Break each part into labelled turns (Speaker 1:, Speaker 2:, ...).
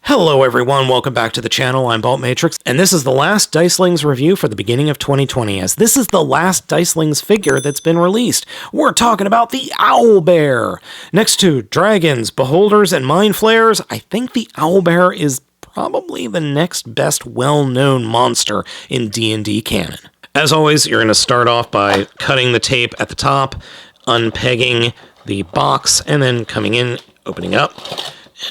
Speaker 1: Hello everyone, welcome back to the channel. I'm Baltmatrix, and this is the last Dicelings review for the beginning of 2020, as this is the last Dicelings figure that's been released. We're talking about the OWLBEAR. Next to dragons, beholders, and mind flayers, I think the OWLBEAR is probably the next best well-known monster in D&D canon. As always, you're going to start off by cutting the tape at the top, unpegging the box, and then coming in, opening up,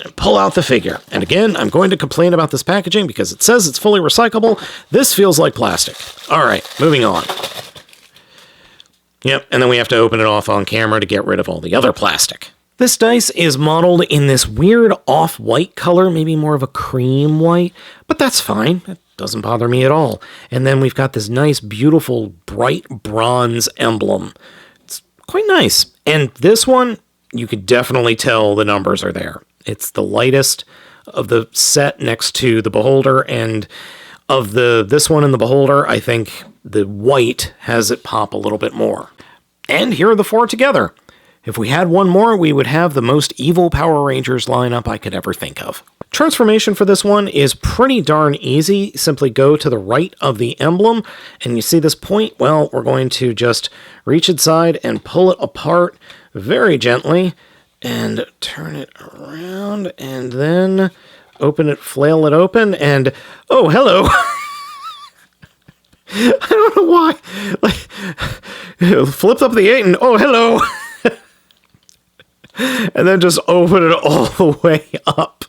Speaker 1: and pull out the figure. And again, I'm going to complain about this packaging because it says it's fully recyclable. This feels like plastic. All right, moving on. Yep, and then we have to open it off on camera to get rid of all the other plastic. This dice is modeled in this weird off-white color, maybe more of a cream white, but that's fine. It doesn't bother me at all. And then we've got this nice, beautiful, bright bronze emblem. It's quite nice. And this one, you could definitely tell the numbers are there. It's the lightest of the set next to the Beholder, and of this one and the Beholder, I think the white has it pop a little bit more. And here are the four together. If we had one more, we would have the most evil Power Rangers lineup I could ever think of. Transformation for this one is pretty darn easy. Simply go to the right of the emblem, and you see this point? Well, we're going to just reach inside and pull it apart very gently, and turn it around, and then open it, flail it open, and oh, hello. I don't know why. Like, flipped up the 8 and oh, hello. And then just open it all the way up.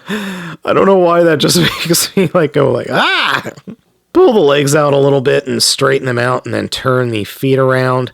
Speaker 1: I don't know why that just makes me like go like, ah! Pull the legs out a little bit and straighten them out, and then turn the feet around.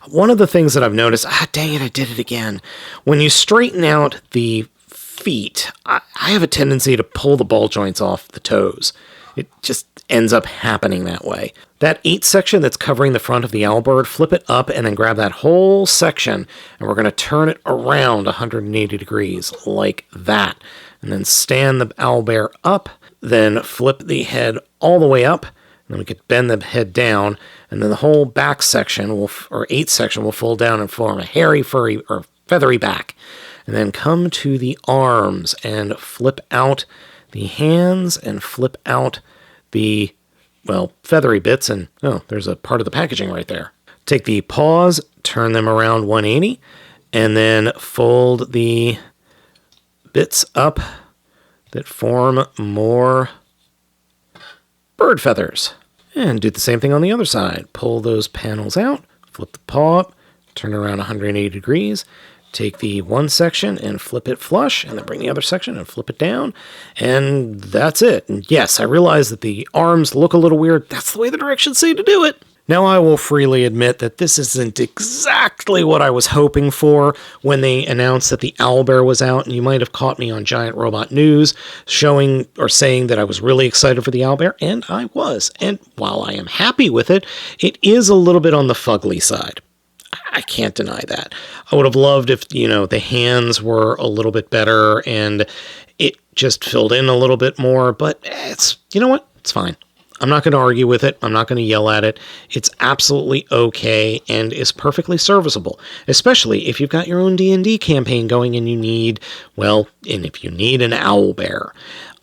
Speaker 1: One of the things that I've noticed, dang it, I did it again. When you straighten out the feet, I have a tendency to pull the ball joints off the toes. It just ends up happening that way. That 8 section that's covering the front of the OWLBEAR, flip it up and then grab that whole section, and we're going to turn it around 180 degrees like that. And then stand the OWLBEAR up, then flip the head all the way up, and then we could bend the head down, and then the whole back section, or 8 section, will fold down and form a hairy, furry, or feathery back. And then come to the arms and flip out the hands and flip out the, well, feathery bits, and oh, there's a part of the packaging right there. Take the paws, turn them around 180, and then fold the bits up that form more bird feathers. And do the same thing on the other side. Pull those panels out, flip the paw up, turn it around 180 degrees, take the one section and flip it flush, and then bring the other section and flip it down, and that's it. And yes, I realize that the arms look a little weird. That's the way the directions say to do it. Now, I will freely admit that this isn't exactly what I was hoping for when they announced that the OWLBEAR was out, and you might have caught me on Giant Robot News showing or saying that I was really excited for the OWLBEAR, and I was. And while I am happy with it, it is a little bit on the fugly side. I can't deny that. I would have loved if, the hands were a little bit better and it just filled in a little bit more, but it's, you know what? It's fine. I'm not going to argue with it. I'm not going to yell at it. It's absolutely okay and is perfectly serviceable, especially if you've got your own D&D campaign going and you need, well, and if you need an OWLBEAR.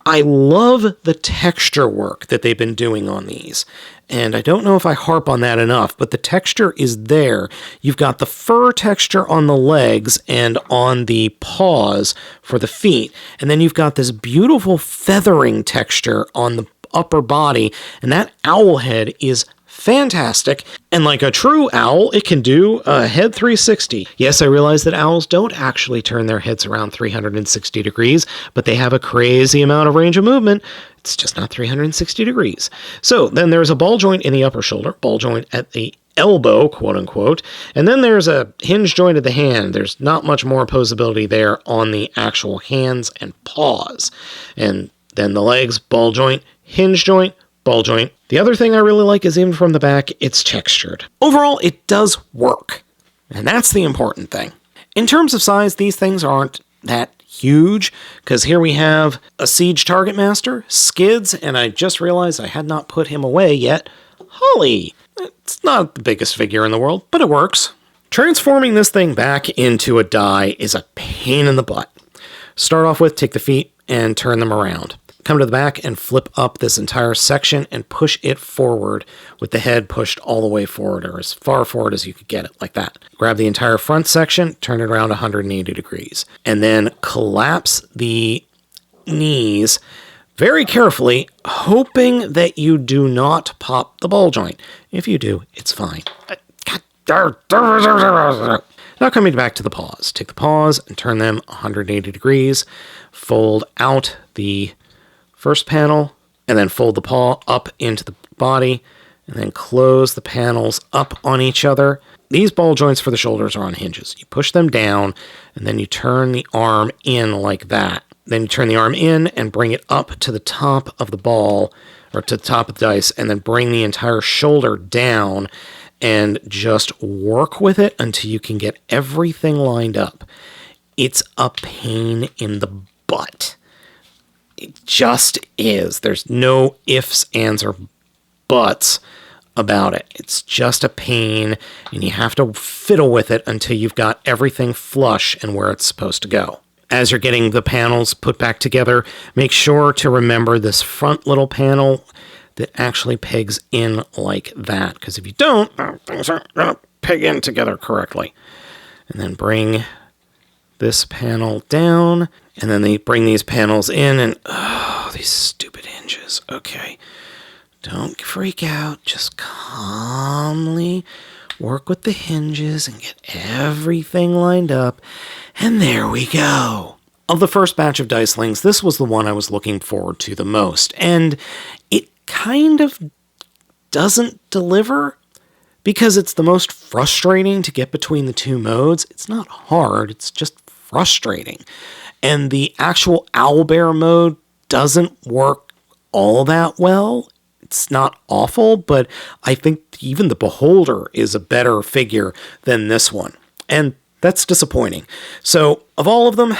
Speaker 1: I love the texture work that they've been doing on these, and I don't know if I harp on that enough, but the texture is there. You've got the fur texture on the legs and on the paws for the feet, and then you've got this beautiful feathering texture on the upper body, and that owl head is fantastic, and like a true owl, it can do a head 360. Yes, I realize that owls don't actually turn their heads around 360 degrees, but they have a crazy amount of range of movement. It's just not 360 degrees. So then there's a ball joint in the upper shoulder, ball joint at the elbow, quote unquote, and then there's a hinge joint at the hand. There's not much more posability there on the actual hands and paws. And then the legs, ball joint, hinge joint, ball joint. The other thing I really like is even from the back, it's textured. Overall, it does work, and that's the important thing. In terms of size, these things aren't that huge, because here we have a Siege Target Master, Skids, and I just realized I had not put him away yet, Holly. It's not the biggest figure in the world, but it works. Transforming this thing back into a die is a pain in the butt. Start off with, take the feet and turn them around. Come to the back and flip up this entire section and push it forward with the head pushed all the way forward, or as far forward as you could get it, like that. Grab the entire front section, turn it around 180 degrees, and then collapse the knees very carefully, hoping that you do not pop the ball joint. If you do, it's fine. Now coming back to the paws. Take the paws and turn them 180 degrees. Fold out the first panel, and then fold the paw up into the body, and then close the panels up on each other. These ball joints for the shoulders are on hinges. You push them down, and then you turn the arm in like that. Then you turn the arm in and bring it up to the top of the ball, or to the top of the dice, and then bring the entire shoulder down and just work with it until you can get everything lined up. It's a pain in the butt. It just is. There's no ifs, ands, or buts about it. It's just a pain, and you have to fiddle with it until you've got everything flush and where it's supposed to go. As you're getting the panels put back together, make sure to remember this front little panel that actually pegs in like that, because if you don't, things aren't going to peg in together correctly. And then bring this panel down, and then they bring these panels in, and these stupid hinges. Okay, don't freak out. Just calmly work with the hinges and get everything lined up. And there we go. Of the first batch of dice slings, this was the one I was looking forward to the most. And it kind of doesn't deliver because it's the most frustrating to get between the two modes. It's not hard, it's just frustrating. And the actual owlbear mode doesn't work all that well. It's not awful, but I think even the Beholder is a better figure than this one. And that's disappointing. So, of all of them,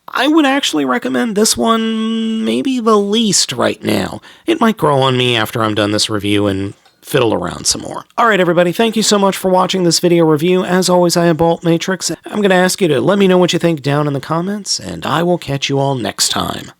Speaker 1: I would actually recommend this one maybe the least right now. It might grow on me after I'm done this review and fiddle around some more. Alright everybody, thank you so much for watching this video review. As always, I am Baltmatrix. I'm going to ask you to let me know what you think down in the comments, and I will catch you all next time.